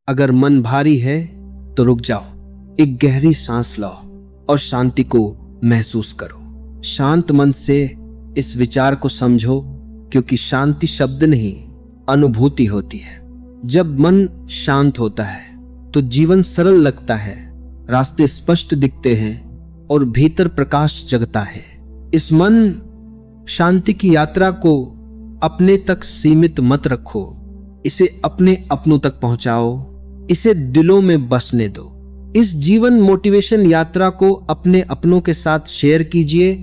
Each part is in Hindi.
अगर मन भारी है तो रुक जाओ, एक गहरी सांस लो और शांति को महसूस करो। शांत मन से इस विचार को समझो, क्योंकि शांति शब्द नहीं, अनुभूति होती है। जब मन शांत होता है तो जीवन सरल लगता है, रास्ते स्पष्ट दिखते हैं और भीतर प्रकाश जगता है। इस मन शांति की यात्रा को अपने तक सीमित मत रखो, इसे अपने अपनों तक पहुंचाओ, इसे दिलों में बसने दो। इस जीवन मोटिवेशन यात्रा को अपने अपनों के साथ शेयर कीजिए।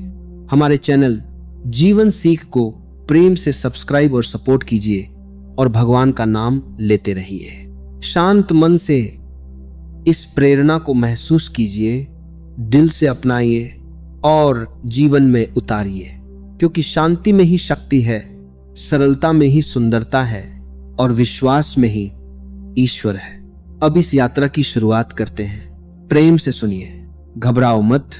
हमारे चैनल जीवन सीख को प्रेम से सब्सक्राइब और सपोर्ट कीजिए और भगवान का नाम लेते रहिए। शांत मन से इस प्रेरणा को महसूस कीजिए, दिल से अपनाइए और जीवन में उतारिए, क्योंकि शांति में ही शक्ति है, सरलता में ही सुंदरता है और विश्वास में ही ईश्वर है। अब इस यात्रा की शुरुआत करते हैं। प्रेम से सुनिए, घबराओ मत,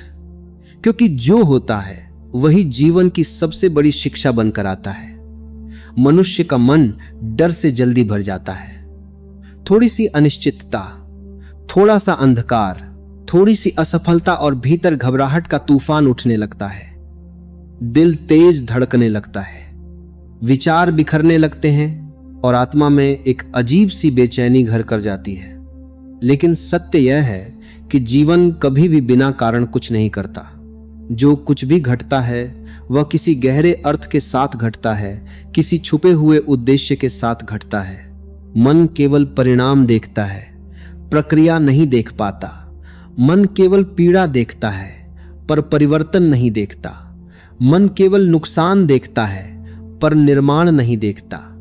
क्योंकि जो होता है वही जीवन की सबसे बड़ी शिक्षा बनकर आता है। मनुष्य का मन डर से जल्दी भर जाता है। थोड़ी सी अनिश्चितता, थोड़ा सा अंधकार, थोड़ी सी असफलता और भीतर घबराहट का तूफान उठने लगता है। दिल तेज धड़कने लगता है, विचार बिखरने लगते हैं और आत्मा में एक अजीब सी बेचैनी घर कर जाती है। लेकिन सत्य यह है कि जीवन कभी भी बिना कारण कुछ नहीं करता। जो कुछ भी घटता है वह किसी गहरे अर्थ के साथ घटता है, किसी छुपे हुए उद्देश्य के साथ घटता है। मन केवल परिणाम देखता है, प्रक्रिया नहीं देख पाता। मन केवल पीड़ा देखता है पर परिवर्तन नहीं देखता। मन केवल नुकसान देखता है पर निर्माण नहीं देखता।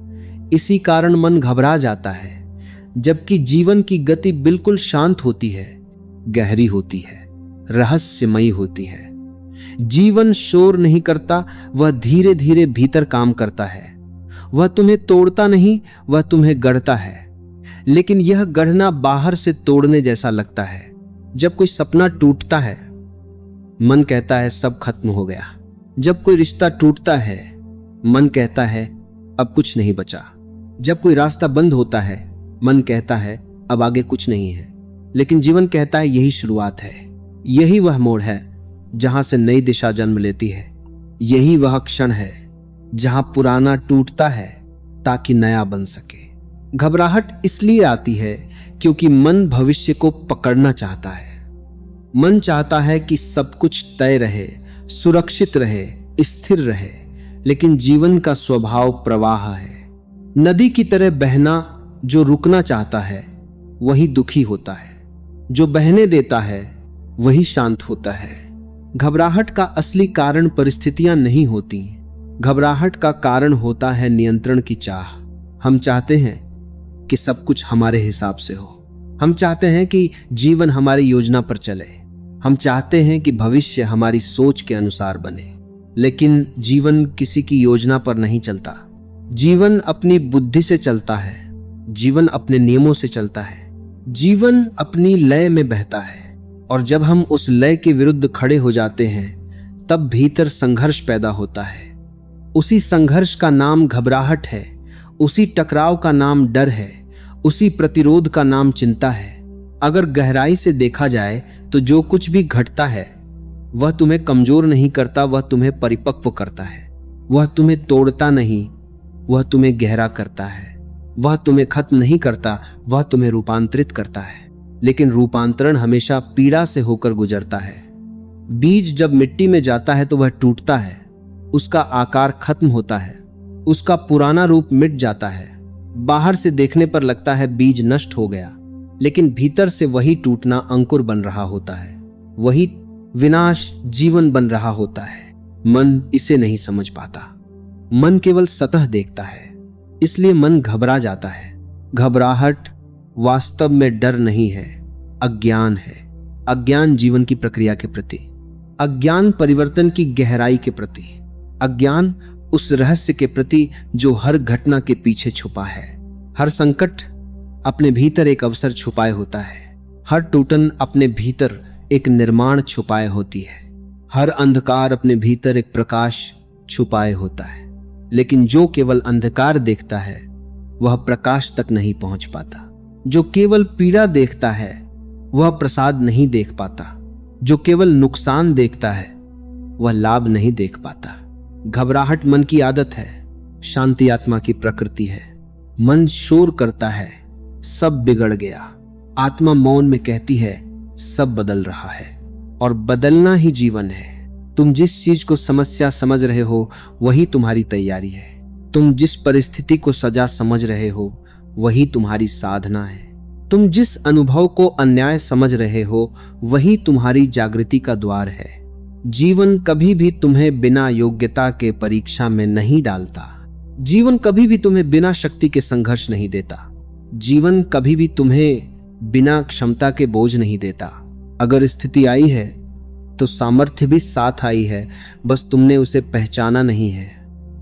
इसी कारण मन घबरा जाता है, जबकि जीवन की गति बिल्कुल शांत होती है, गहरी होती है, रहस्यमयी होती है। जीवन शोर नहीं करता, वह धीरे धीरे भीतर काम करता है। वह तुम्हें तोड़ता नहीं, वह तुम्हें गढ़ता है। लेकिन यह गढ़ना बाहर से तोड़ने जैसा लगता है। जब कोई सपना टूटता है, मन कहता है सब खत्म हो गया। जब कोई रिश्ता टूटता है, मन कहता है अब कुछ नहीं बचा। जब कोई रास्ता बंद होता है, मन कहता है अब आगे कुछ नहीं है। लेकिन जीवन कहता है यही शुरुआत है, यही वह मोड़ है जहां से नई दिशा जन्म लेती है। यही वह क्षण है जहां पुराना टूटता है ताकि नया बन सके। घबराहट इसलिए आती है क्योंकि मन भविष्य को पकड़ना चाहता है। मन चाहता है कि सब कुछ तय रहे, सुरक्षित रहे, स्थिर रहे। लेकिन जीवन का स्वभाव प्रवाह है, नदी की तरह बहना। जो रुकना चाहता है वही दुखी होता है, जो बहने देता है वही शांत होता है। घबराहट का असली कारण परिस्थितियां नहीं होती, घबराहट का कारण होता है नियंत्रण की चाह। हम चाहते हैं कि सब कुछ हमारे हिसाब से हो। हम चाहते हैं कि जीवन हमारी योजना पर चले। हम चाहते हैं कि भविष्य हमारी सोच के अनुसार बने। लेकिन जीवन किसी की योजना पर नहीं चलता। जीवन अपनी बुद्धि से चलता है, जीवन अपने नियमों से चलता है, जीवन अपनी लय में बहता है। और जब हम उस लय के विरुद्ध खड़े हो जाते हैं, तब भीतर संघर्ष पैदा होता है। उसी संघर्ष का नाम घबराहट है, उसी टकराव का नाम डर है, उसी प्रतिरोध का नाम चिंता है। अगर गहराई से देखा जाए तो जो कुछ भी घटता है वह तुम्हें कमजोर नहीं करता, वह तुम्हें परिपक्व करता है। वह तुम्हें तोड़ता नहीं, वह तुम्हें गहरा करता है। वह तुम्हें खत्म नहीं करता, वह तुम्हें रूपांतरित करता है। लेकिन रूपांतरण हमेशा पीड़ा से होकर गुजरता है। बीज जब मिट्टी में जाता है तो वह टूटता है, उसका आकार खत्म होता है, उसका पुराना रूप मिट जाता है। बाहर से देखने पर लगता है बीज नष्ट हो गया, लेकिन भीतर से वही टूटना अंकुर बन रहा होता है, वही विनाश जीवन बन रहा होता है। मन इसे नहीं समझ पाता, मन केवल सतह देखता है, इसलिए मन घबरा जाता है। घबराहट वास्तव में डर नहीं है, अज्ञान है। अज्ञान जीवन की प्रक्रिया के प्रति, अज्ञान परिवर्तन की गहराई के प्रति, अज्ञान उस रहस्य के प्रति जो हर घटना के पीछे छुपा है। हर संकट अपने भीतर एक अवसर छुपाए होता है, हर टूटन अपने भीतर एक निर्माण छुपाए होती है, हर अंधकार अपने भीतर एक प्रकाश छुपाए होता है। लेकिन जो केवल अंधकार देखता है वह प्रकाश तक नहीं पहुंच पाता। जो केवल पीड़ा देखता है वह प्रसाद नहीं देख पाता। जो केवल नुकसान देखता है वह लाभ नहीं देख पाता। घबराहट मन की आदत है, शांति आत्मा की प्रकृति है। मन शोर करता है, सब बिगड़ गया। आत्मा मौन में कहती है, सब बदल रहा है। और बदलना ही जीवन है। तुम जिस चीज को समस्या समझ रहे हो वही तुम्हारी तैयारी है। तुम जिस परिस्थिति को सजा समझ रहे हो वही तुम्हारी साधना है। तुम जिस अनुभव को अन्याय समझ रहे हो वही तुम्हारी जागृति का द्वार है। जीवन कभी भी तुम्हें बिना योग्यता के परीक्षा में नहीं डालता। जीवन कभी भी तुम्हें बिना शक्ति के संघर्ष नहीं देता। जीवन कभी भी तुम्हें बिना क्षमता के बोझ नहीं देता। अगर स्थिति आई है तो सामर्थ्य भी साथ आई है, बस तुमने उसे पहचाना नहीं है।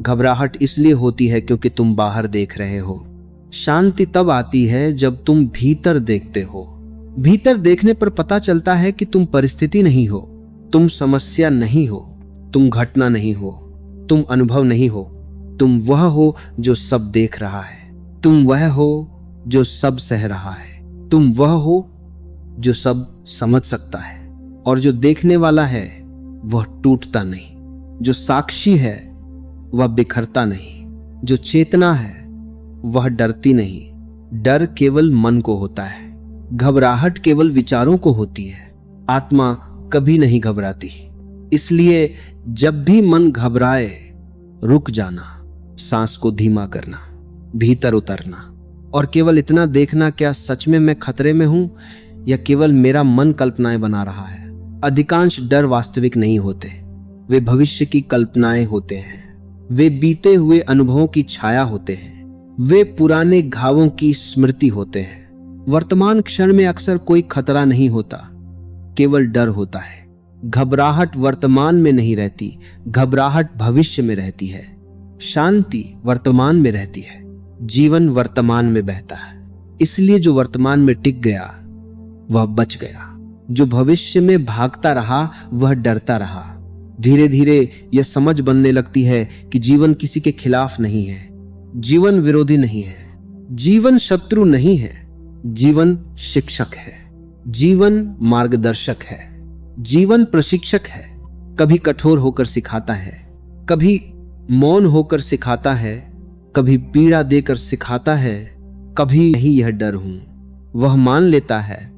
घबराहट इसलिए होती है क्योंकि तुम बाहर देख रहे हो। शांति तब आती है जब तुम भीतर देखते हो। भीतर देखने पर पता चलता है कि तुम परिस्थिति नहीं हो, तुम समस्या नहीं हो, तुम घटना नहीं हो, तुम अनुभव नहीं हो। तुम वह हो जो सब देख रहा है। तुम वह हो जो सब सह रहा है। तुम वह हो जो सब समझ सकता है। और जो देखने वाला है वह टूटता नहीं। जो साक्षी है वह बिखरता नहीं। जो चेतना है वह डरती नहीं। डर केवल मन को होता है, घबराहट केवल विचारों को होती है। आत्मा कभी नहीं घबराती। इसलिए जब भी मन घबराए, रुक जाना, सांस को धीमा करना, भीतर उतरना और केवल इतना देखना, क्या सच में मैं खतरे में हूं या केवल मेरा मन कल्पनाएं बना रहा है। अधिकांश डर वास्तविक नहीं होते, वे भविष्य की कल्पनाएं होते हैं। वे बीते हुए अनुभवों की छाया होते हैं। वे पुराने घावों की स्मृति होते हैं। वर्तमान क्षण में अक्सर कोई खतरा नहीं होता, केवल डर होता है। घबराहट वर्तमान में नहीं रहती, घबराहट भविष्य में रहती है। शांति वर्तमान में रहती है, जीवन वर्तमान में बहता है। इसलिए जो वर्तमान में टिक गया वह बच गया। जो भविष्य में भागता रहा वह डरता रहा। धीरे धीरे यह समझ बनने लगती है कि जीवन किसी के खिलाफ नहीं है, जीवन विरोधी नहीं है, जीवन शत्रु नहीं है, जीवन शिक्षक है, जीवन मार्गदर्शक है, जीवन प्रशिक्षक है। कभी कठोर होकर सिखाता है, कभी मौन होकर सिखाता है, कभी पीड़ा देकर सिखाता है, कभी नहीं यह डर हूं। वह मान लेता है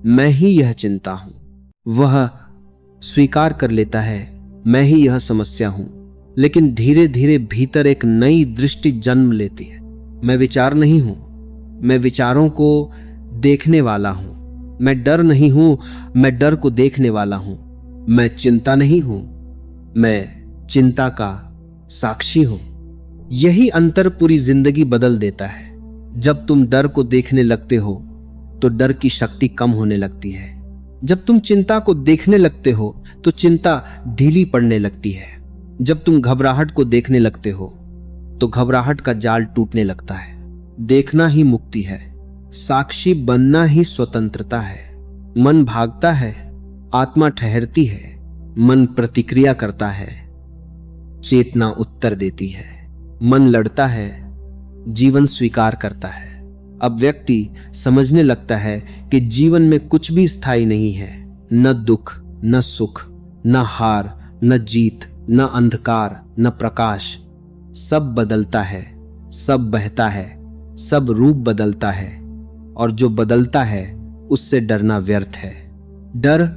मैं ही यह चिंता हूं। वह स्वीकार कर लेता है मैं ही यह समस्या हूं। लेकिन धीरे धीरे भीतर एक नई दृष्टि जन्म लेती है। मैं विचार नहीं हूं, मैं विचारों को देखने वाला हूं। मैं डर नहीं हूं, मैं डर को देखने वाला हूं। मैं चिंता नहीं हूं, मैं चिंता का साक्षी हूं। यही अंतर पूरी जिंदगी बदल देता है। जब तुम डर को देखने लगते हो तो डर की शक्ति कम होने लगती है। जब तुम चिंता को देखने लगते हो तो चिंता ढीली पड़ने लगती है। जब तुम घबराहट को देखने लगते हो तो घबराहट का जाल टूटने लगता है। देखना ही मुक्ति है, साक्षी बनना ही स्वतंत्रता है। मन भागता है, आत्मा ठहरती है। मन प्रतिक्रिया करता है, चेतना उत्तर देती है। मन लड़ता है, जीवन स्वीकार करता है। अब व्यक्ति समझने लगता है कि जीवन में कुछ भी स्थायी नहीं है। न दुख, न सुख, न हार, न जीत, न अंधकार, न प्रकाश। सब बदलता है, सब बहता है, सब रूप बदलता है। और जो बदलता है उससे डरना व्यर्थ है। डर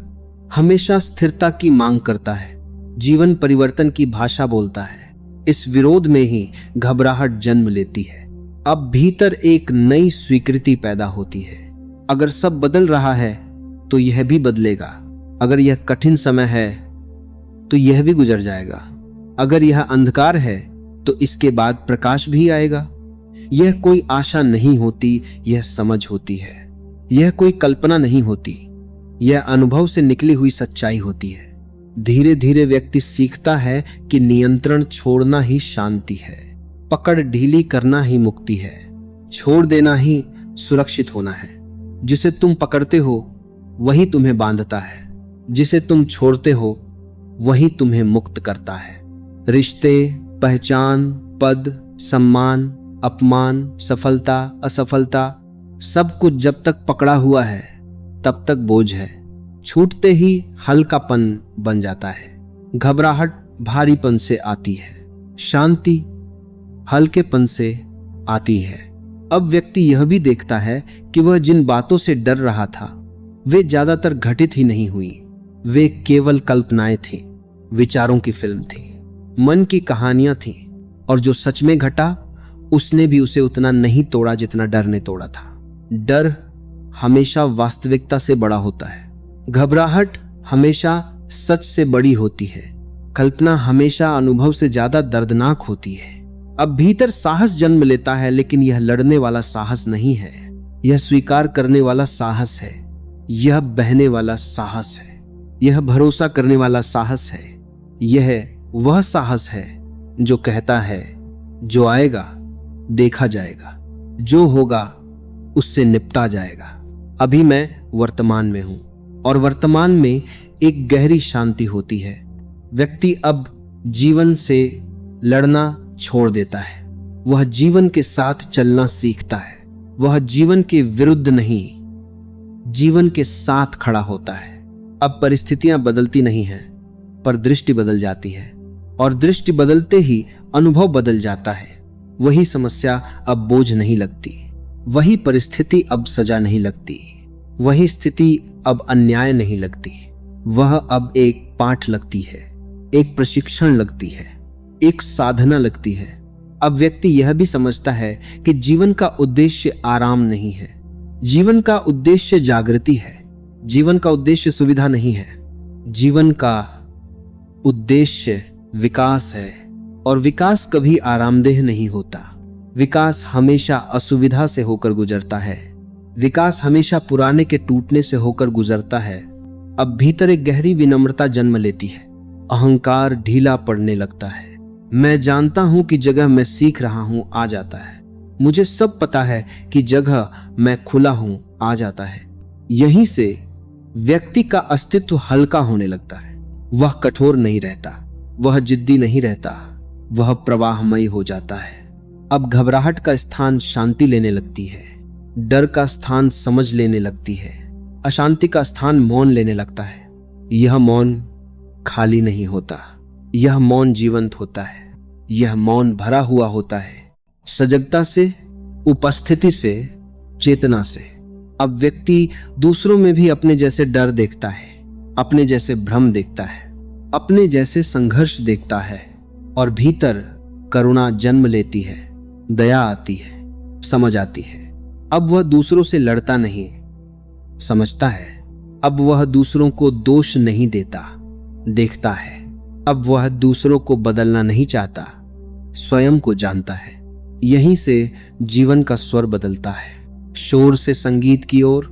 हमेशा स्थिरता की मांग करता है, जीवन परिवर्तन की भाषा बोलता है। इस विरोध में ही घबराहट जन्म लेती है। अब भीतर एक नई स्वीकृति पैदा होती है। अगर सब बदल रहा है तो यह भी बदलेगा। अगर यह कठिन समय है तो यह भी गुजर जाएगा। अगर यह अंधकार है तो इसके बाद प्रकाश भी आएगा। यह कोई आशा नहीं होती, यह समझ होती है। यह कोई कल्पना नहीं होती, यह अनुभव से निकली हुई सच्चाई होती है। धीरे धीरे व्यक्ति सीखता है कि नियंत्रण छोड़ना ही शांति है, पकड़ ढीली करना ही मुक्ति है, छोड़ देना ही सुरक्षित होना है। जिसे तुम पकड़ते हो वही तुम्हें बांधता है, जिसे तुम छोड़ते हो वही तुम्हें मुक्त करता है। रिश्ते, पहचान, पद, सम्मान, अपमान, सफलता, असफलता, सब कुछ जब तक पकड़ा हुआ है तब तक बोझ है, छूटते ही हल्कापन बन जाता है। घबराहट भारीपन से आती है, शांति हल्केपन से आती है। अब व्यक्ति यह भी देखता है कि वह जिन बातों से डर रहा था वे ज्यादातर घटित ही नहीं हुई, वे केवल कल्पनाएं थीं, विचारों की फिल्म थी, मन की कहानियां थीं, और जो सच में घटा उसने भी उसे उतना नहीं तोड़ा जितना डर ने तोड़ा था। डर हमेशा वास्तविकता से बड़ा होता है, घबराहट हमेशा सच से बड़ी होती है, कल्पना हमेशा अनुभव से ज्यादा दर्दनाक होती है। अब भीतर साहस जन्म लेता है, लेकिन यह लड़ने वाला साहस नहीं है, यह स्वीकार करने वाला साहस है, यह बहने वाला साहस है, यह भरोसा करने वाला साहस है। यह वह साहस है जो कहता है जो आएगा देखा जाएगा, जो होगा उससे निपटा जाएगा। अभी मैं वर्तमान में हूं और वर्तमान में एक गहरी शांति होती है। व्यक्ति अब जीवन से लड़ना छोड़ देता है, वह जीवन के साथ चलना सीखता है। वह जीवन के विरुद्ध नहीं, जीवन के साथ खड़ा होता है। अब परिस्थितियां बदलती नहीं हैं, पर दृष्टि बदल जाती है, और दृष्टि बदलते ही अनुभव बदल जाता है। वही समस्या अब बोझ नहीं लगती, वही परिस्थिति अब सजा नहीं लगती, वही स्थिति अब अन्याय नहीं लगती। वह अब एक पाठ लगती है, एक प्रशिक्षण लगती है, एक साधना लगती है। अब व्यक्ति यह भी समझता है कि जीवन का उद्देश्य आराम नहीं है, जीवन का उद्देश्य जागृति है, जीवन का उद्देश्य सुविधा नहीं है, जीवन का उद्देश्य विकास है। और विकास कभी आरामदेह नहीं होता, विकास हमेशा असुविधा से होकर गुजरता है, विकास हमेशा पुराने के टूटने से होकर गुजरता है। अब भीतर एक गहरी विनम्रता जन्म लेती है, अहंकार ढीला पड़ने लगता है। मैं जानता हूं कि जगह मैं सीख रहा हूं आ जाता है, मुझे सब पता है कि जगह मैं खुला हूं आ जाता है। यहीं से व्यक्ति का अस्तित्व हल्का होने लगता है। वह कठोर नहीं रहता, वह जिद्दी नहीं रहता, वह प्रवाहमय हो जाता है। अब घबराहट का स्थान शांति लेने लगती है, डर का स्थान समझ लेने लगती है, अशांति का स्थान मौन लेने लगता है। यह मौन खाली नहीं होता, यह मौन जीवंत होता है, यह मौन भरा हुआ होता है, सजगता से, उपस्थिति से, चेतना से। अब व्यक्ति दूसरों में भी अपने जैसे डर देखता है, अपने जैसे भ्रम देखता है, अपने जैसे संघर्ष देखता है, और भीतर करुणा जन्म लेती है, दया आती है, समझ आती है। अब वह दूसरों से लड़ता नहीं, समझता है। अब वह दूसरों को दोष नहीं देता, देखता है। अब वह दूसरों को बदलना नहीं चाहता, स्वयं को जानता है। यहीं से जीवन का स्वर बदलता है, शोर से संगीत की ओर,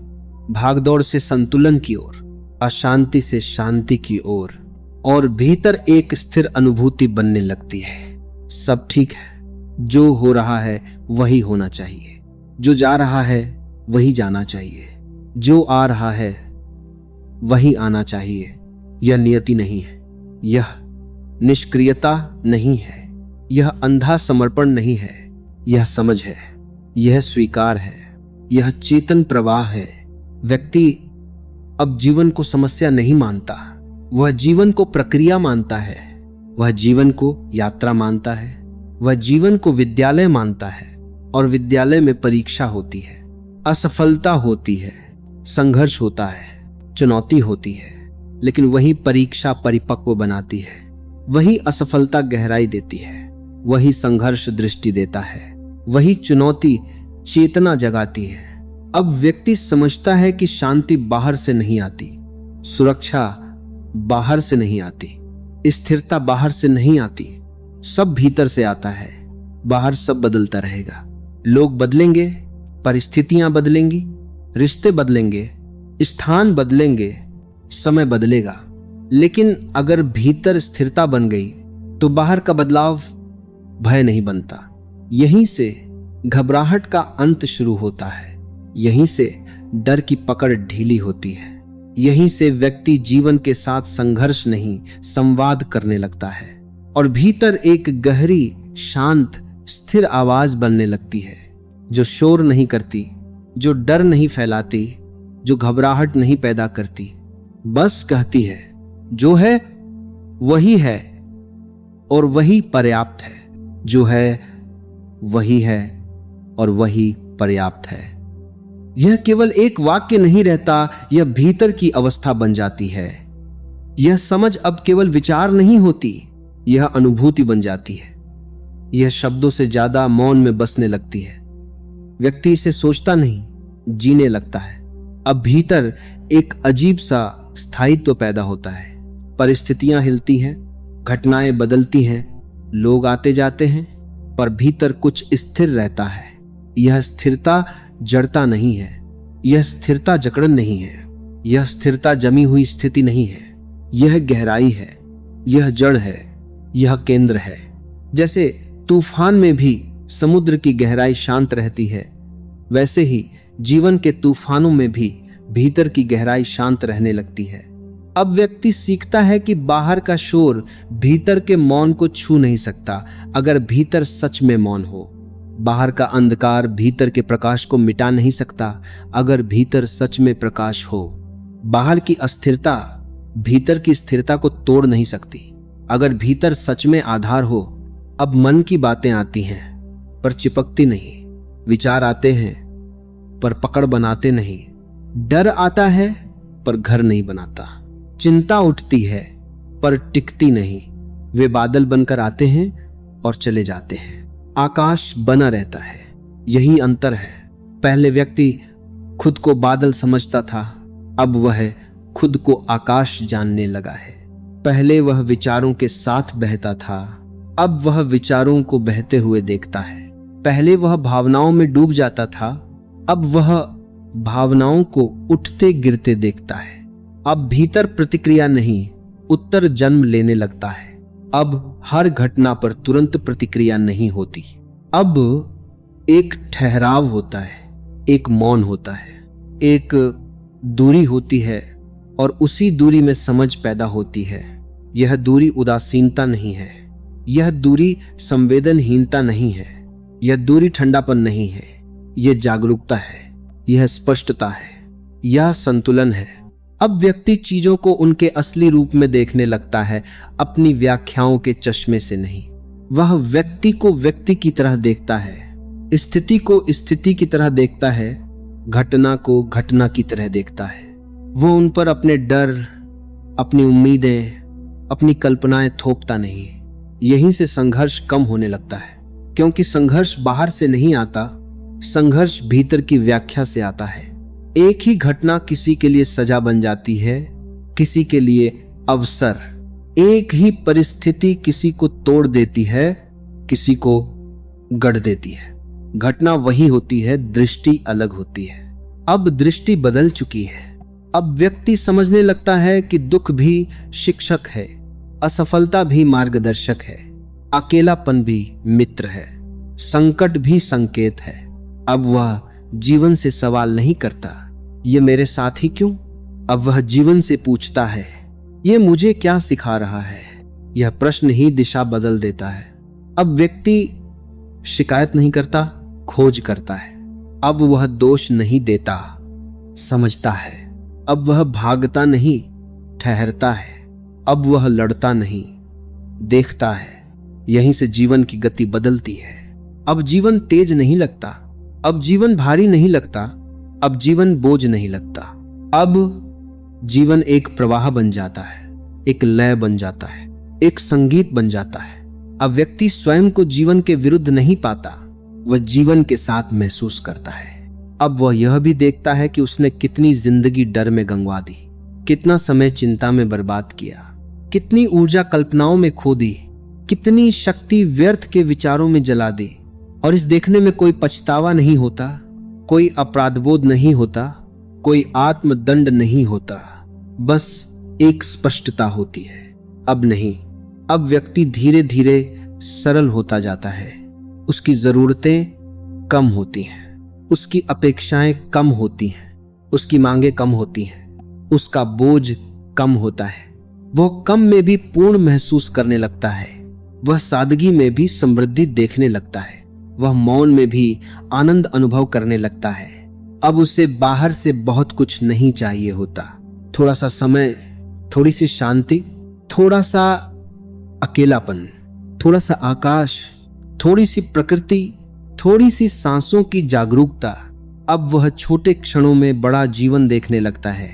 भागदौड़ से संतुलन की ओर, अशांति से शांति की ओर, और भीतर एक स्थिर अनुभूति बनने लगती है। सब ठीक है, जो हो रहा है वही होना चाहिए, जो जा रहा है वही जाना चाहिए, जो आ रहा है वही आना चाहिए। यह नियति नहीं है, यह निष्क्रियता नहीं है, यह अंधा समर्पण नहीं है, यह समझ है, यह स्वीकार है, यह चेतन प्रवाह है। व्यक्ति अब जीवन को समस्या नहीं मानता, वह जीवन को प्रक्रिया मानता है, वह जीवन को यात्रा मानता है, वह जीवन को विद्यालय मानता है। और विद्यालय में परीक्षा होती है, असफलता होती है, संघर्ष होता है, चुनौती होती है, लेकिन वही परीक्षा परिपक्व बनाती है, वही असफलता गहराई देती है, वही संघर्ष दृष्टि देता है, वही चुनौती चेतना जगाती है। अब व्यक्ति समझता है कि शांति बाहर से नहीं आती, सुरक्षा बाहर से नहीं आती, स्थिरता बाहर से नहीं आती, सब भीतर से आता है। बाहर सब बदलता रहेगा, लोग बदलेंगे, परिस्थितियां बदलेंगी, रिश्ते बदलेंगे, स्थान बदलेंगे, समय बदलेगा, लेकिन अगर भीतर स्थिरता बन गई तो बाहर का बदलाव भय नहीं बनता। यहीं से घबराहट का अंत शुरू होता है, यहीं से डर की पकड़ ढीली होती है, यहीं से व्यक्ति जीवन के साथ संघर्ष नहीं संवाद करने लगता है, और भीतर एक गहरी शांत स्थिर आवाज बनने लगती है, जो शोर नहीं करती, जो डर नहीं फैलाती, जो घबराहट नहीं पैदा करती, बस कहती है जो है वही है और वही पर्याप्त है, जो है वही है और वही पर्याप्त है। यह केवल एक वाक्य नहीं रहता, यह भीतर की अवस्था बन जाती है। यह समझ अब केवल विचार नहीं होती, यह अनुभूति बन जाती है। यह शब्दों से ज्यादा मौन में बसने लगती है। व्यक्ति इसे सोचता नहीं, जीने लगता है। अब भीतर एक अजीब सा स्थायित्व पैदा होता है। परिस्थितियां हिलती हैं, घटनाएं बदलती हैं, लोग आते जाते हैं, पर भीतर कुछ स्थिर रहता है। यह स्थिरता जड़ता नहीं है, यह स्थिरता जकड़न नहीं है, यह स्थिरता जमी हुई स्थिति नहीं है। यह गहराई है, यह जड़ है, यह केंद्र है। जैसे तूफान में भी समुद्र की गहराई शांत रहती है, वैसे ही जीवन के तूफानों में भी भीतर की गहराई शांत रहने लगती है। अब व्यक्ति सीखता है कि बाहर का शोर भीतर के मौन को छू नहीं सकता अगर भीतर सच में मौन हो। बाहर का अंधकार भीतर के प्रकाश को मिटा नहीं सकता अगर भीतर सच में प्रकाश हो। बाहर की अस्थिरता भीतर की स्थिरता को तोड़ नहीं सकती अगर भीतर सच में आधार हो। अब मन की बातें आती हैं पर चिपकती नहीं, विचार आते हैं पर पकड़ बनाते नहीं, डर आता है पर घर नहीं बनाता, चिंता उठती है पर टिकती नहीं। वे बादल बनकर आते हैं और चले जाते हैं, आकाश बना रहता है। यही अंतर है। पहले व्यक्ति खुद को बादल समझता था, अब वह खुद को आकाश जानने लगा है। पहले वह विचारों के साथ बहता था, अब वह विचारों को बहते हुए देखता है। पहले वह भावनाओं में डूब जाता था, अब वह भावनाओं को उठते गिरते देखता है। अब भीतर प्रतिक्रिया नहीं, उत्तर जन्म लेने लगता है। अब हर घटना पर तुरंत प्रतिक्रिया नहीं होती, अब एक ठहराव होता है, एक मौन होता है, एक दूरी होती है और उसी दूरी में समझ पैदा होती है। यह दूरी उदासीनता नहीं है, यह दूरी संवेदनहीनता नहीं है, यह दूरी ठंडापन नहीं है, यह जागरूकता है, यह स्पष्टता है, यह संतुलन है। अब व्यक्ति चीजों को उनके असली रूप में देखने लगता है, अपनी व्याख्याओं के चश्मे से नहीं। वह व्यक्ति को व्यक्ति की तरह देखता है, स्थिति को स्थिति की तरह देखता है, घटना को घटना की तरह देखता है। वो उन पर अपने डर, अपनी उम्मीदें, अपनी कल्पनाएं थोपता नहीं। यहीं से संघर्ष कम होने लगता है, क्योंकि संघर्ष बाहर से नहीं आता, संघर्ष भीतर की व्याख्या से आता है। एक ही घटना किसी के लिए सजा बन जाती है, किसी के लिए अवसर। एक ही परिस्थिति किसी को तोड़ देती है, किसी को गढ़ देती है। घटना वही होती है, दृष्टि अलग होती है। अब दृष्टि बदल चुकी है। अब व्यक्ति समझने लगता है कि दुख भी शिक्षक है, असफलता भी मार्गदर्शक है, अकेलापन भी मित्र है, संकट भी संकेत है। अब वह जीवन से सवाल नहीं करता, ये मेरे साथ ही क्यों? अब वह जीवन से पूछता है, ये मुझे क्या सिखा रहा है? यह प्रश्न ही दिशा बदल देता है। अब व्यक्ति शिकायत नहीं करता, खोज करता है। अब वह दोष नहीं देता, समझता है। अब वह भागता नहीं, ठहरता है। अब वह लड़ता नहीं, देखता है। यहीं से जीवन की गति बदलती है। अब जीवन तेज नहीं लगता, अब जीवन भारी नहीं लगता, अब जीवन बोझ नहीं लगता। अब जीवन एक प्रवाह बन जाता है, एक लय बन जाता है, एक संगीत बन जाता है। अब व्यक्ति स्वयं को जीवन के विरुद्ध नहीं पाता, वह जीवन के साथ महसूस करता है। अब वह यह भी देखता है कि उसने कितनी जिंदगी डर में गंवा दी, कितना समय चिंता में बर्बाद किया, कितनी ऊर्जा कल्पनाओं में खो दी, कितनी शक्ति व्यर्थ के विचारों में जला दी। और इस देखने में कोई पछतावा नहीं होता, कोई अपराधबोध नहीं होता, कोई आत्मदंड नहीं होता, बस एक स्पष्टता होती है। अब नहीं, अब व्यक्ति धीरे धीरे सरल होता जाता है। उसकी जरूरतें कम होती हैं, उसकी अपेक्षाएं कम होती हैं, उसकी मांगें कम होती हैं, उसका बोझ कम होता है। वह कम में भी पूर्ण महसूस करने लगता है, वह सादगी में भी समृद्धि देखने लगता है, वह मौन में भी आनंद अनुभव करने लगता है। अब उसे बाहर से बहुत कुछ नहीं चाहिए होता। थोड़ा सा समय, थोड़ी सी शांति, थोड़ा सा अकेलापन, थोड़ा सा आकाश, थोड़ी सी प्रकृति, थोड़ी सी सांसों की जागरूकता। अब वह छोटे क्षणों में बड़ा जीवन देखने लगता है।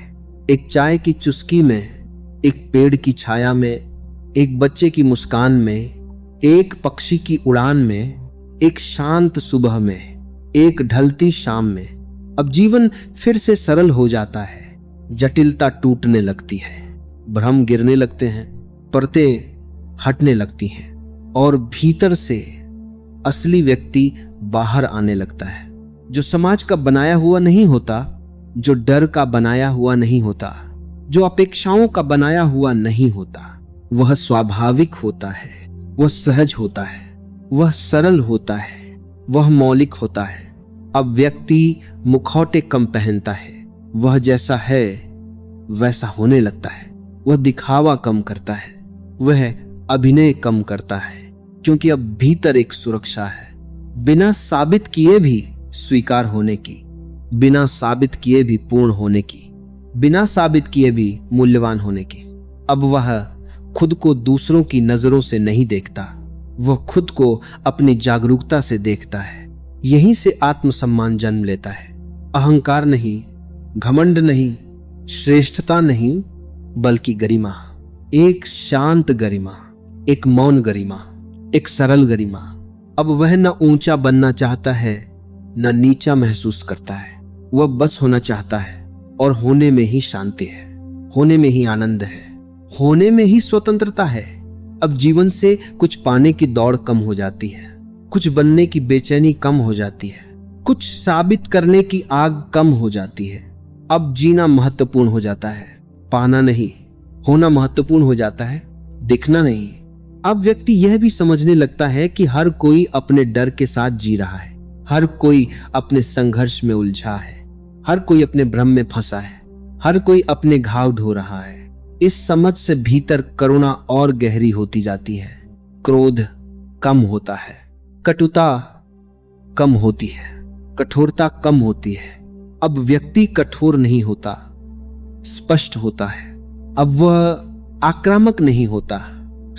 एक चाय की चुस्की में, एक पेड़ की छाया में, एक बच्चे की मुस्कान में, एक पक्षी की उड़ान में, एक शांत सुबह में, एक ढलती शाम में। अब जीवन फिर से सरल हो जाता है। जटिलता टूटने लगती है, भ्रम गिरने लगते हैं, परतें हटने लगती हैं और भीतर से असली व्यक्ति बाहर आने लगता है, जो समाज का बनाया हुआ नहीं होता, जो डर का बनाया हुआ नहीं होता, जो अपेक्षाओं का बनाया हुआ नहीं होता। वह स्वाभाविक होता है, वह सहज होता है, वह सरल होता है, वह मौलिक होता है। अब व्यक्ति मुखौटे कम पहनता है, वह जैसा है वैसा होने लगता है। वह दिखावा कम करता है, वह अभिनय कम करता है, क्योंकि अब भीतर एक सुरक्षा है, बिना साबित किए भी स्वीकार होने की, बिना साबित किए भी पूर्ण होने की, बिना साबित किए भी मूल्यवान होने की। अब वह खुद को दूसरों की नजरों से नहीं देखता, वह खुद को अपनी जागरूकता से देखता है। यहीं से आत्मसम्मान जन्म लेता है। अहंकार नहीं, घमंड नहीं, श्रेष्ठता नहीं, बल्कि गरिमा। एक शांत गरिमा, एक मौन गरिमा, एक सरल गरिमा। अब वह न ऊंचा बनना चाहता है, न नीचा महसूस करता है। वह बस होना चाहता है और होने में ही शांति है, होने में ही आनंद है, होने में ही स्वतंत्रता है। अब जीवन से कुछ पाने की दौड़ कम हो जाती है, कुछ बनने की बेचैनी कम हो जाती है, कुछ साबित करने की आग कम हो जाती है। अब जीना महत्वपूर्ण हो जाता है, पाना नहीं। होना महत्वपूर्ण हो जाता है, दिखना नहीं। अब व्यक्ति यह भी समझने लगता है कि हर कोई अपने डर के साथ जी रहा है, हर कोई अपने संघर्ष में उलझा है, हर कोई अपने भ्रम में फंसा है, हर कोई अपने घाव ढो रहा है। इस समझ से भीतर करुणा और गहरी होती जाती है, क्रोध कम होता है, कटुता कम होती है, कठोरता कम होती है। अब व्यक्ति कठोर नहीं होता, स्पष्ट होता है। अब वह आक्रामक नहीं होता,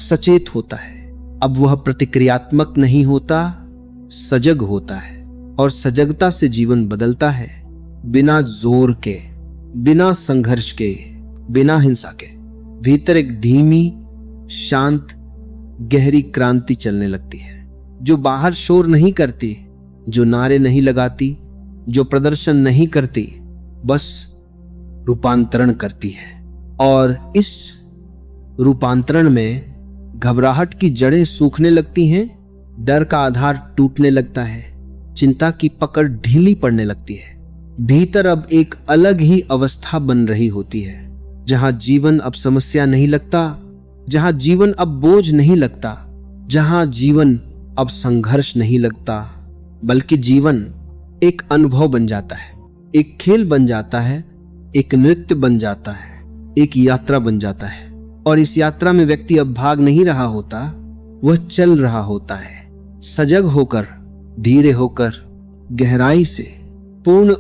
सचेत होता है। अब वह प्रतिक्रियात्मक नहीं होता, सजग होता है। और सजगता से जीवन बदलता है, बिना जोर के, बिना संघर्ष के, बिना हिंसा के। भीतर एक धीमी, शांत, गहरी क्रांति चलने लगती है, जो बाहर शोर नहीं करती, जो नारे नहीं लगाती, जो प्रदर्शन नहीं करती, बस रूपांतरण करती है। और इस रूपांतरण में घबराहट की जड़ें सूखने लगती हैं, डर का आधार टूटने लगता है, चिंता की पकड़ ढीली पड़ने लगती है। भीतर अब एक अलग ही अवस्था बन रही होती है, जहां जीवन अब समस्या नहीं लगता, जहां जीवन अब बोझ नहीं लगता, जहां जीवन अब संघर्ष नहीं लगता, बल्कि जीवन एक अनुभव बन जाता है, एक खेल बन जाता है, एक नृत्य बन जाता है, एक यात्रा बन जाता है। और इस यात्रा में व्यक्ति अब भाग नहीं रहा होता, वह चल रहा होता है, सजग होकर, धीरे होकर, गहराई से, पूर्ण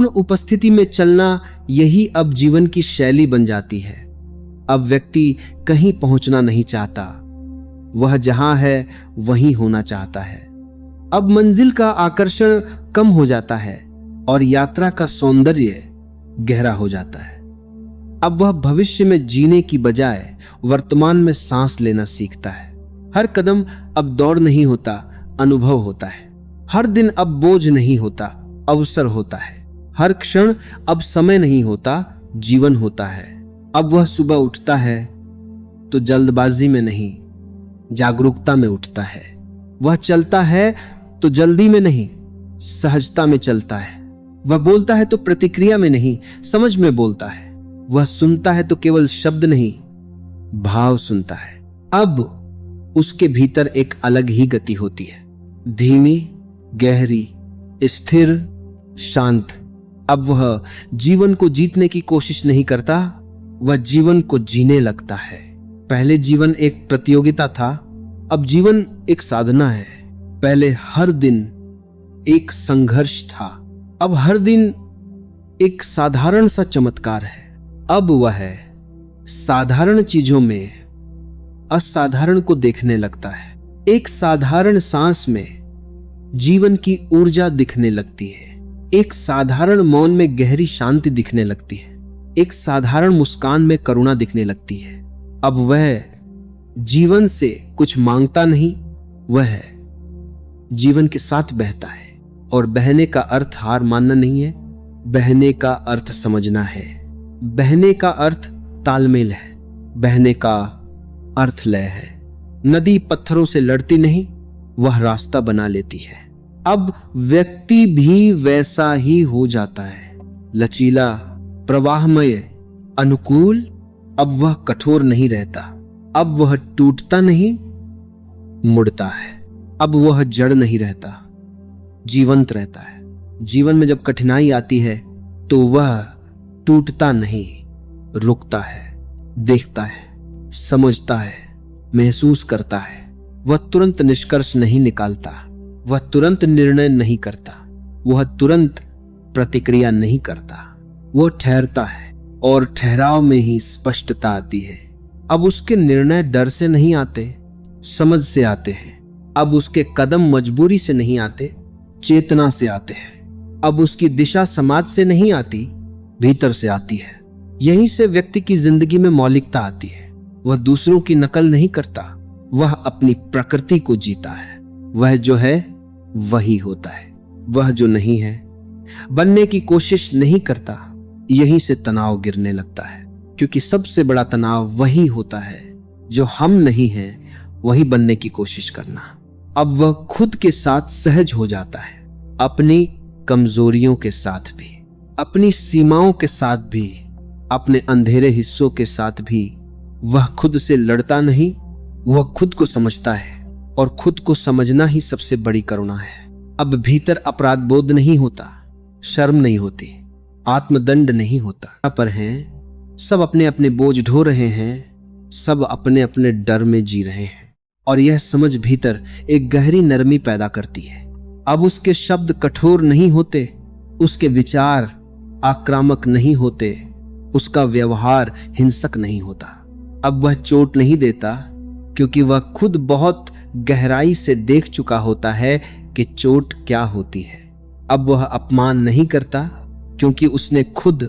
उपस्थिति में चलना। यही अब जीवन की शैली बन जाती है। अब व्यक्ति कहीं पहुंचना नहीं चाहता, वह जहां है वहीं होना चाहता है। अब मंजिल का आकर्षण कम हो जाता है और यात्रा का सौंदर्य गहरा हो जाता है। अब वह भविष्य में जीने की बजाय वर्तमान में सांस लेना सीखता है। हर कदम अब दौड़ नहीं होता, अनुभव होता है। हर दिन अब बोझ नहीं होता, अवसर होता है। हर क्षण अब समय नहीं होता, जीवन होता है। अब वह सुबह उठता है तो जल्दबाजी में नहीं, जागरूकता में उठता है। वह चलता है तो जल्दी में नहीं, सहजता में चलता है। वह बोलता है तो प्रतिक्रिया में नहीं, समझ में बोलता है। वह सुनता है तो केवल शब्द नहीं, भाव सुनता है। अब उसके भीतर एक अलग ही गति होती है, धीमी, गहरी, स्थिर, शांत। अब वह जीवन को जीतने की कोशिश नहीं करता, वह जीवन को जीने लगता है। पहले जीवन एक प्रतियोगिता था, अब जीवन एक साधना है। पहले हर दिन एक संघर्ष था, अब हर दिन एक साधारण सा चमत्कार है। अब वह साधारण चीजों में असाधारण को देखने लगता है। एक साधारण सांस में जीवन की ऊर्जा दिखने लगती है। एक साधारण मौन में गहरी शांति दिखने लगती है। एक साधारण मुस्कान में करुणा दिखने लगती है। अब वह जीवन से कुछ मांगता नहीं, वह जीवन के साथ बहता है। और बहने का अर्थ हार मानना नहीं है, बहने का अर्थ समझना है। बहने का अर्थ तालमेल है, बहने का अर्थ लय है। नदी पत्थरों से लड़ती नहीं, वह रास्ता बना लेती है। अब व्यक्ति भी वैसा ही हो जाता है, लचीला, प्रवाहमय, अनुकूल। अब वह कठोर नहीं रहता, अब वह टूटता नहीं, मुड़ता है। अब वह जड़ नहीं रहता, जीवंत रहता है। जीवन में जब कठिनाई आती है तो वह टूटता नहीं, रुकता है, देखता है, समझता है, महसूस करता है। वह तुरंत निष्कर्ष नहीं निकालता, वह तुरंत निर्णय नहीं करता, वह तुरंत प्रतिक्रिया नहीं करता। वह ठहरता है और ठहराव में ही स्पष्टता आती है। अब उसके निर्णय डर से नहीं आते, समझ से आते हैं। अब उसके कदम मजबूरी से नहीं आते, चेतना से आते हैं। अब उसकी दिशा समाज से नहीं आती, भीतर से आती है। यहीं से व्यक्ति की जिंदगी में मौलिकता आती है। वह दूसरों की नकल नहीं करता, वह अपनी प्रकृति को जीता है। वह जो है वही होता है, वह जो नहीं है बनने की कोशिश नहीं करता। यहीं से तनाव गिरने लगता है, क्योंकि सबसे बड़ा तनाव वही होता है जो हम नहीं हैं, वही बनने की कोशिश करना। अब वह खुद के साथ सहज हो जाता है, अपनी कमजोरियों के साथ भी, अपनी सीमाओं के साथ भी, अपने अंधेरे हिस्सों के साथ भी। वह खुद से लड़ता नहीं, वह खुद को समझता है, और खुद को समझना ही सबसे बड़ी करुणा है। अब भीतर अपराध बोध नहीं होता, शर्म नहीं होती, आत्मदंड नहीं होता। पर हैं सब अपने अपने बोझ ढो रहे हैं, सब अपने अपने डर में जी रहे हैं। और यह समझ भीतर एक गहरी नरमी पैदा करती है। अब उसके शब्द कठोर नहीं होते, उसके विचार आक्रामक नहीं होते, उसका व्यवहार हिंसक नहीं होता। अब वह चोट नहीं देता, क्योंकि वह खुद बहुत गहराई से देख चुका होता है कि चोट क्या होती है। अब वह अपमान नहीं करता, क्योंकि उसने खुद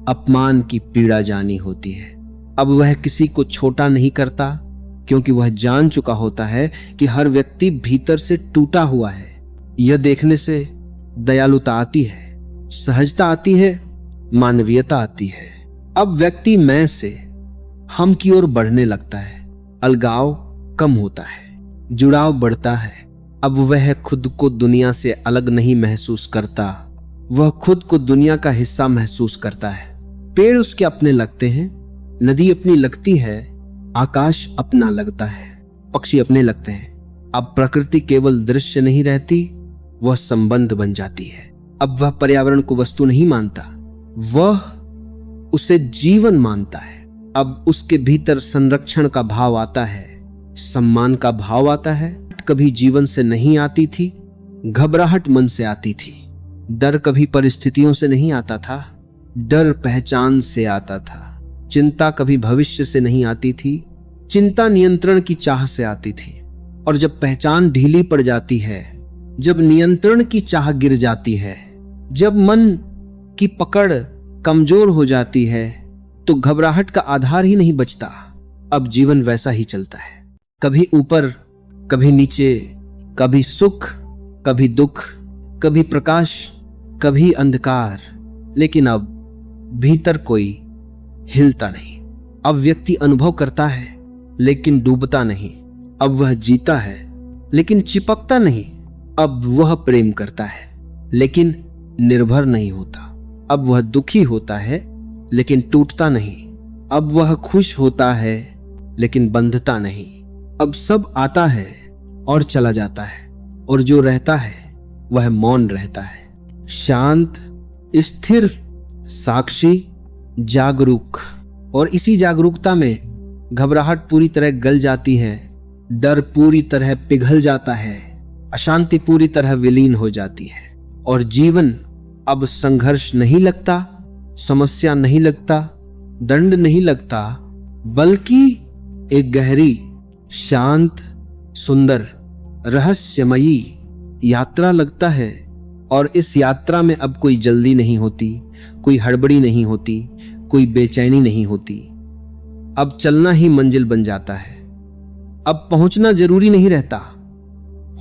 अपमान की पीड़ा जानी होती है। अब वह किसी को छोटा नहीं करता, क्योंकि वह जान चुका होता है कि हर व्यक्ति भीतर से टूटा हुआ है। यह देखने से दयालुता आती है, सहजता आती है, मानवीयता आती है। अब व्यक्ति मैं से हम की ओर बढ़ने लगता है, अलगाव कम होता है, जुड़ाव बढ़ता है। अब वह खुद को दुनिया से अलग नहीं महसूस करता, वह खुद को दुनिया का हिस्सा महसूस करता है। पेड़ उसके अपने लगते हैं, नदी अपनी लगती है, आकाश अपना लगता है, पक्षी अपने लगते हैं। अब प्रकृति केवल दृश्य नहीं रहती, वह संबंध बन जाती है। अब वह पर्यावरण को वस्तु नहीं मानता, वह उसे जीवन मानता है। अब उसके भीतर संरक्षण का भाव आता है, सम्मान का भाव आता है। कभी जीवन से नहीं आती थी, घबराहट मन से आती थी। डर कभी परिस्थितियों से नहीं आता था, डर पहचान से आता था। चिंता कभी भविष्य से नहीं आती थी, चिंता नियंत्रण की चाह से आती थी। और जब पहचान ढीली पड़ जाती है, जब नियंत्रण की चाह गिर जाती है, जब मन की पकड़ कमजोर हो जाती है, तो घबराहट का आधार ही नहीं बचता। अब जीवन वैसा ही चलता है, कभी ऊपर कभी नीचे, कभी सुख कभी दुख, कभी प्रकाश कभी अंधकार। लेकिन अब भीतर कोई हिलता नहीं। अब व्यक्ति अनुभव करता है लेकिन डूबता नहीं। अब वह जीता है लेकिन चिपकता नहीं। अब वह प्रेम करता है लेकिन निर्भर नहीं होता। अब वह दुखी होता है लेकिन टूटता नहीं। अब वह खुश होता है लेकिन बंधता नहीं। अब सब आता है और चला जाता है, और जो रहता है वह मौन रहता है, शांत, स्थिर, साक्षी, जागरूक। और इसी जागरूकता में घबराहट पूरी तरह गल जाती है, डर पूरी तरह पिघल जाता है, अशांति पूरी तरह विलीन हो जाती है, और जीवन अब संघर्ष नहीं लगता, समस्या नहीं लगता, दंड नहीं लगता, बल्कि एक गहरी, शांत, सुंदर, रहस्यमयी यात्रा लगता है। और इस यात्रा में अब कोई जल्दी नहीं होती, कोई हड़बड़ी नहीं होती, कोई बेचैनी नहीं होती। अब चलना ही मंजिल बन जाता है। अब पहुंचना जरूरी नहीं रहता,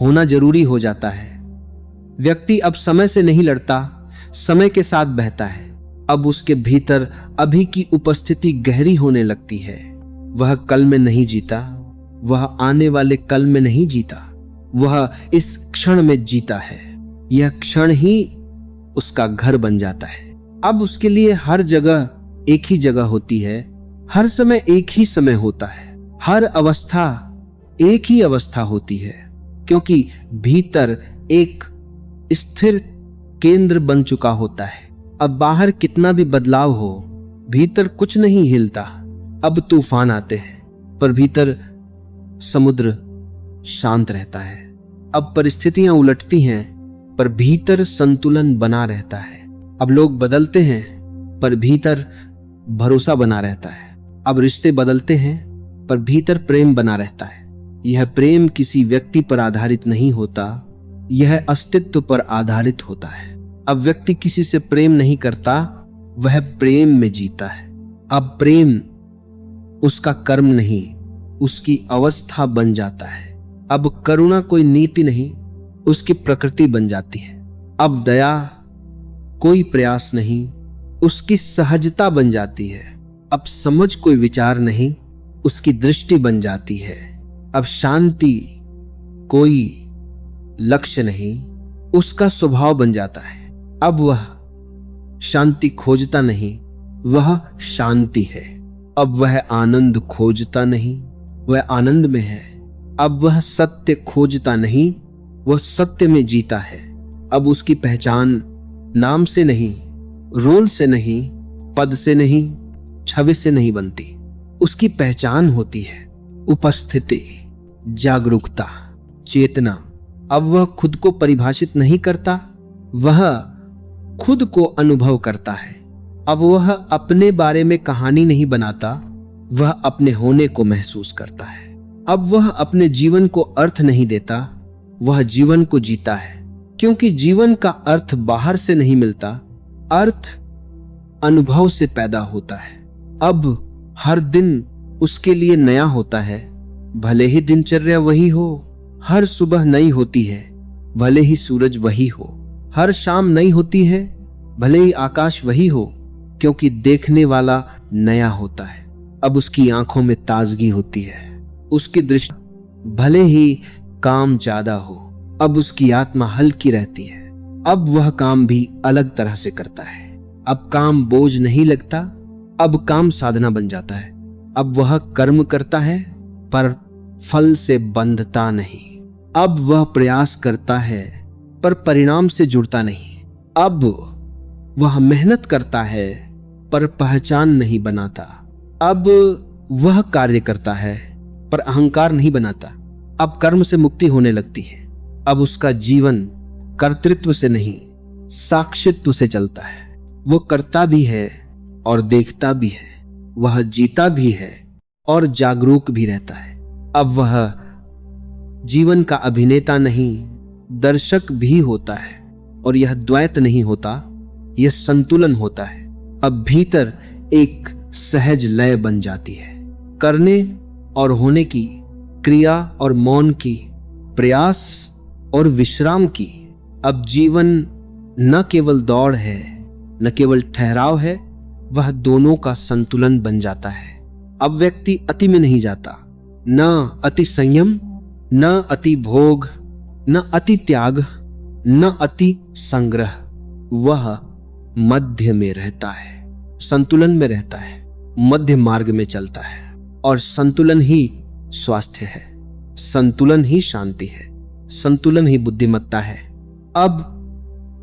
होना जरूरी हो जाता है। व्यक्ति अब समय से नहीं लड़ता, समय के साथ बहता है। अब उसके भीतर अभी की उपस्थिति गहरी होने लगती है। वह कल में नहीं जीता, वह आने वाले कल में नहीं जीता, वह इस क्षण में जीता है। यह क्षण ही उसका घर बन जाता है। अब उसके लिए हर जगह एक ही जगह होती है, हर समय एक ही समय होता है, हर अवस्था एक ही अवस्था होती है, क्योंकि भीतर एक स्थिर केंद्र बन चुका होता है। अब बाहर कितना भी बदलाव हो, भीतर कुछ नहीं हिलता। अब तूफान आते हैं, पर भीतर समुद्र शांत रहता है। अब परिस्थितियां उलटती हैं, पर भीतर संतुलन बना रहता है। अब लोग बदलते हैं, पर भीतर भरोसा बना रहता है। अब रिश्ते बदलते हैं, पर भीतर प्रेम बना रहता है। यह प्रेम किसी व्यक्ति पर आधारित नहीं होता, यह अस्तित्व पर आधारित होता है। अब व्यक्ति किसी से प्रेम नहीं करता, वह प्रेम में जीता है। अब प्रेम उसका कर्म नहीं, उसकी अवस्था बन जाता है। अब करुणा कोई नीति नहीं, उसकी प्रकृति बन जाती है। अब दया कोई प्रयास नहीं, उसकी सहजता बन जाती है। अब समझ कोई विचार नहीं, उसकी दृष्टि बन जाती है। अब शांति कोई लक्ष्य नहीं, उसका स्वभाव बन जाता है। अब वह शांति खोजता नहीं, वह शांति है। अब वह आनंद खोजता नहीं, वह आनंद में है। अब वह सत्य खोजता नहीं, वह सत्य में जीता है। अब उसकी पहचान नाम से नहीं, रोल से नहीं, पद से नहीं, छवि से नहीं बनती। उसकी पहचान होती है उपस्थिति, जागरूकता, चेतना। अब वह खुद को परिभाषित नहीं करता, वह खुद को अनुभव करता है। अब वह अपने बारे में कहानी नहीं बनाता, वह अपने होने को महसूस करता है। अब वह अपने जीवन को अर्थ नहीं देता, वह जीवन को जीता है। क्योंकि जीवन का अर्थ बाहर से नहीं मिलता, अर्थ अनुभव से पैदा होता है। अब हर दिन उसके लिए नया होता है, भले ही दिनचर्या वही हो। हर सुबह नई होती है, भले ही सूरज वही हो। हर शाम नई होती है, भले ही आकाश वही हो, क्योंकि देखने वाला नया होता है। अब उसकी आंखों में ताजगी होती है, उसकी दृष्टि भले ही काम ज्यादा हो, अब उसकी आत्मा हल्की रहती है। अब वह काम भी अलग तरह से करता है। अब काम बोझ नहीं लगता, अब काम साधना बन जाता है। अब वह कर्म करता है, पर फल से बंधता नहीं। अब वह प्रयास करता है, पर परिणाम से जुड़ता नहीं। अब वह मेहनत करता है, पर पहचान नहीं बनाता। अब वह कार्य करता है, पर अहंकार नहीं बनाता। अब कर्म से मुक्ति होने लगती है। अब उसका जीवन कर्तृत्व से नहीं, साक्षित्व से चलता है। वो करता भी है और देखता भी है, वह जीता भी है और जागरूक भी रहता है। अब वह जीवन का अभिनेता नहीं, दर्शक भी होता है। और यह द्वैत नहीं होता, यह संतुलन होता है। अब भीतर एक सहज लय बन जाती है। करने और होने की, क्रिया और मौन की, प्रयास और विश्राम की। अब जीवन न केवल दौड़ है, न केवल ठहराव है, वह दोनों का संतुलन बन जाता है। अब व्यक्ति अति में नहीं जाता, न अति संयम, न अति भोग, न अति त्याग, न अति संग्रह। वह मध्य में रहता है, संतुलन में रहता है, मध्य मार्ग में चलता है। और संतुलन ही स्वास्थ्य है, संतुलन ही शांति है, संतुलन ही बुद्धिमत्ता है। अब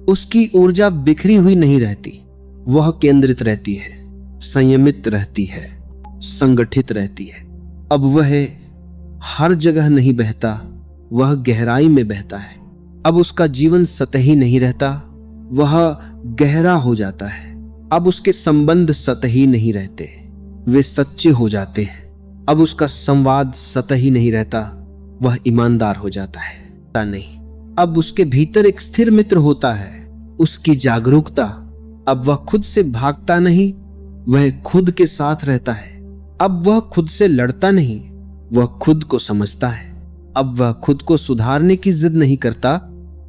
उसकी ऊर्जा बिखरी हुई नहीं रहती, वह केंद्रित रहती है, संयमित रहती है, संगठित रहती है। अब वह हर जगह नहीं बहता, वह गहराई में बहता है। अब उसका जीवन सतही नहीं रहता, वह गहरा हो जाता है। अब उसके संबंध सतही नहीं रहते, वे सच्चे हो जाते हैं। अब उसका संवाद सतही नहीं रहता, वह ईमानदार हो जाता है। नहीं, अब उसके भीतर एक स्थिर मित्र होता है, उसकी जागरूकता। अब वह खुद से भागता नहीं, वह खुद के साथ रहता है। अब वह खुद से लड़ता नहीं, वह खुद को समझता है। अब वह खुद को सुधारने की जिद नहीं करता,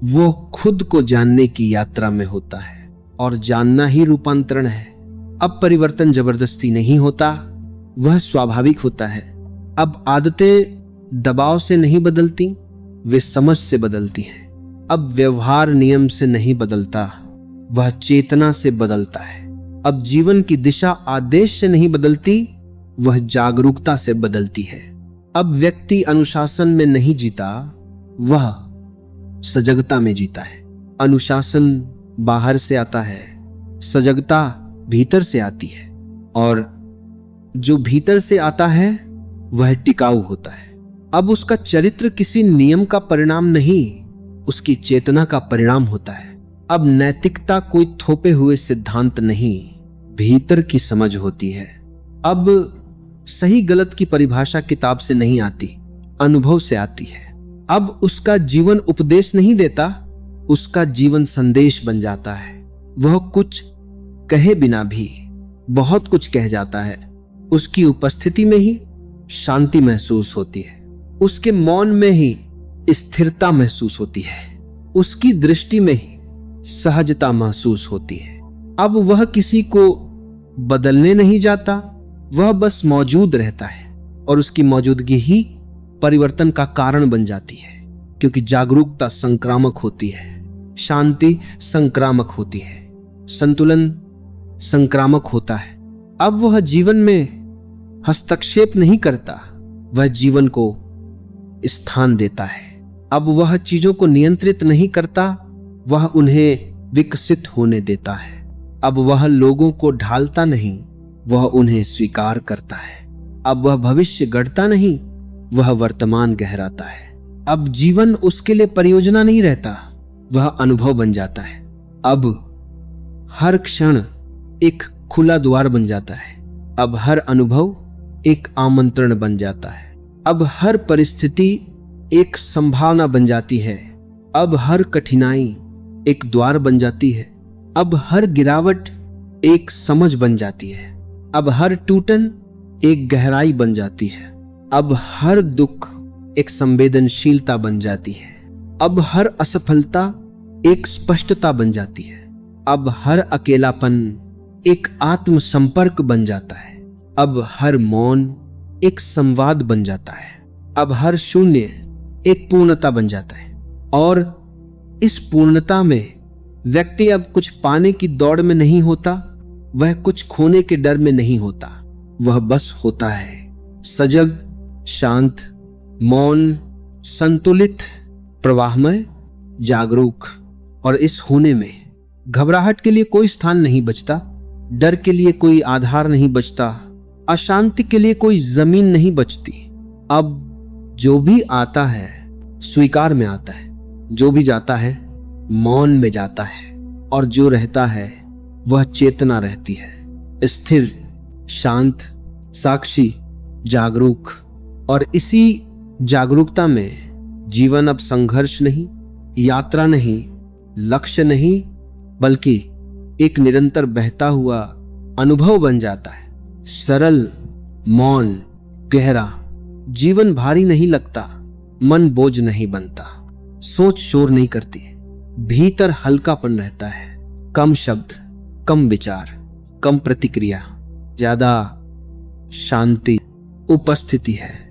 वो खुद को जानने की यात्रा में होता है। और जानना ही रूपांतरण है। अब परिवर्तन जबरदस्ती नहीं होता, वह स्वाभाविक होता है। अब आदतें दबाव से नहीं बदलती, वे समझ से बदलती हैं। अब व्यवहार नियम से नहीं बदलता, वह चेतना से बदलता है। अब जीवन की दिशा आदेश से नहीं बदलती, वह जागरूकता से बदलती है। अब व्यक्ति अनुशासन में नहीं जीता, वह सजगता में जीता है। अनुशासन बाहर से आता है, सजगता भीतर से आती है। और जो भीतर से आता है वह टिकाऊ होता है। अब उसका चरित्र किसी नियम का परिणाम नहीं, उसकी चेतना का परिणाम होता है। अब नैतिकता कोई थोपे हुए सिद्धांत नहीं, भीतर की समझ होती है। अब सही गलत की परिभाषा किताब से नहीं आती, अनुभव से आती है। अब उसका जीवन उपदेश नहीं देता, उसका जीवन संदेश बन जाता है। वह कुछ कहे बिना भी बहुत कुछ कह जाता है। उसकी उपस्थिति में ही शांति महसूस होती है, उसके मौन में ही स्थिरता महसूस होती है, उसकी दृष्टि में ही सहजता महसूस होती है। अब वह किसी को बदलने नहीं जाता, वह बस मौजूद रहता है। और उसकी मौजूदगी ही परिवर्तन का कारण बन जाती है, क्योंकि जागरूकता संक्रामक होती है, शांति संक्रामक होती है, संतुलन संक्रामक होता है। अब वह जीवन में हस्तक्षेप नहीं करता, वह जीवन को स्थान देता है। अब वह चीजों को नियंत्रित नहीं करता, वह उन्हें विकसित होने देता है। अब वह लोगों को ढालता नहीं, वह उन्हें स्वीकार करता है। अब वह भविष्य गढ़ता नहीं, वह वर्तमान गहराता है। अब जीवन उसके लिए परियोजना नहीं रहता, वह अनुभव बन जाता है। अब हर क्षण एक खुला द्वार बन जाता है। अब हर अनुभव एक आमंत्रण बन जाता है। अब हर परिस्थिति एक संभावना बन जाती है। अब हर कठिनाई एक द्वार बन जाती है। अब हर गिरावट एक समझ बन जाती है। अब हर टूटन एक गहराई बन जाती है। अब हर दुख एक संवेदनशीलता बन जाती है। अब हर असफलता एक स्पष्टता बन जाती है। अब हर अकेलापन एक आत्म संपर्क बन जाता है। अब हर मौन एक संवाद बन जाता है। अब हर शून्य एक पूर्णता बन जाता है। और इस पूर्णता में व्यक्ति अब कुछ पाने की दौड़ में नहीं होता, वह कुछ खोने के डर में नहीं होता, वह बस होता है, सजग, शांत, मौन, संतुलित, प्रवाहमय, जागरूक। और इस होने में घबराहट के लिए कोई स्थान नहीं बचता, डर के लिए कोई आधार नहीं बचता, अशांति के लिए कोई जमीन नहीं बचती। अब जो भी आता है स्वीकार में आता है, जो भी जाता है मौन में जाता है, और जो रहता है वह चेतना रहती है, स्थिर, शांत, साक्षी, जागरूक। और इसी जागरूकता में जीवन अब संघर्ष नहीं, यात्रा नहीं, लक्ष्य नहीं, बल्कि एक निरंतर बहता हुआ अनुभव बन जाता है। सरल, मौन, गहरा। जीवन भारी नहीं लगता, मन बोझ नहीं बनता, सोच शोर नहीं करती, भीतर हल्कापन रहता है। कम शब्द, कम विचार, कम प्रतिक्रिया, ज्यादा शांति उपस्थिति है।